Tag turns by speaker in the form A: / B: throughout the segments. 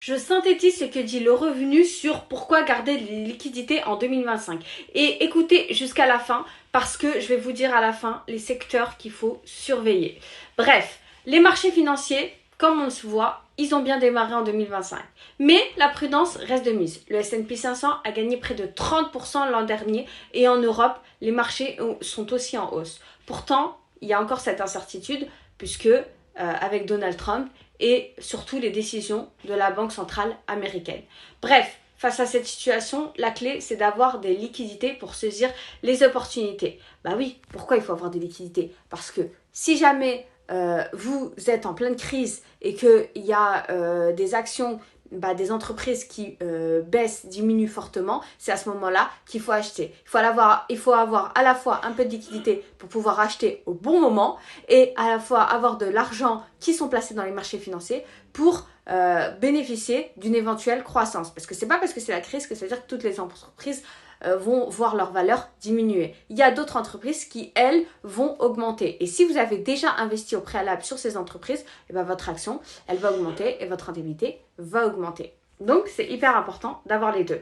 A: je synthétise ce que dit le revenu sur pourquoi garder les liquidités en 2025. Et écoutez jusqu'à la fin parce que je vais vous dire à la fin les secteurs qu'il faut surveiller. Bref, les marchés financiers, comme on se voit, ils ont bien démarré en 2025. Mais la prudence reste de mise. Le S&P 500 a gagné près de 30% l'an dernier et en Europe, les marchés sont aussi en hausse. Pourtant, il y a encore cette incertitude puisque avec Donald Trump et surtout les décisions de la Banque centrale américaine. Bref, face à cette situation, la clé, c'est d'avoir des liquidités pour saisir les opportunités. Bah oui, pourquoi il faut avoir des liquidités? Parce que si jamais vous êtes en pleine crise et qu'il y a des actions, des entreprises qui baissent, diminuent fortement, c'est à ce moment-là qu'il faut acheter. Il faut avoir à la fois un peu de liquidité pour pouvoir acheter au bon moment et à la fois avoir de l'argent qui sont placés dans les marchés financiers pour bénéficier d'une éventuelle croissance. Parce que c'est pas parce que c'est la crise que ça veut dire que toutes les entreprises vont voir leur valeur diminuer. Il y a d'autres entreprises qui, elles, vont augmenter. Et si vous avez déjà investi au préalable sur ces entreprises, votre action, elle va augmenter et votre rentabilité va augmenter. Donc, c'est hyper important d'avoir les deux.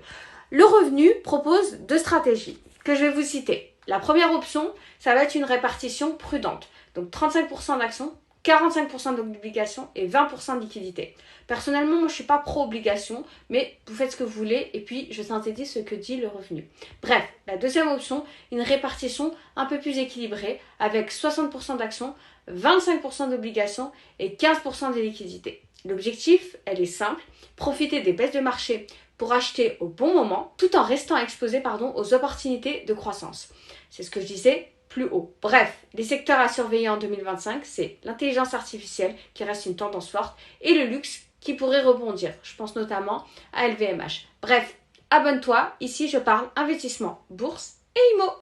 A: Le revenu propose deux stratégies que je vais vous citer. La première option, ça va être une répartition prudente. Donc, 35% d'actions, 45% d'obligations et 20% de liquidité. Personnellement, moi, je ne suis pas pro-obligation, mais vous faites ce que vous voulez et puis je synthétise ce que dit le revenu. Bref, la deuxième option, une répartition un peu plus équilibrée avec 60% d'actions, 25% d'obligations et 15% de liquidités. L'objectif, elle est simple, profiter des baisses de marché pour acheter au bon moment tout en restant exposé aux opportunités de croissance. C'est ce que je disais plus haut. Bref, les secteurs à surveiller en 2025, c'est l'intelligence artificielle qui reste une tendance forte et le luxe qui pourrait rebondir. Je pense notamment à LVMH. Bref, abonne-toi, ici je parle investissement, bourse et IMO.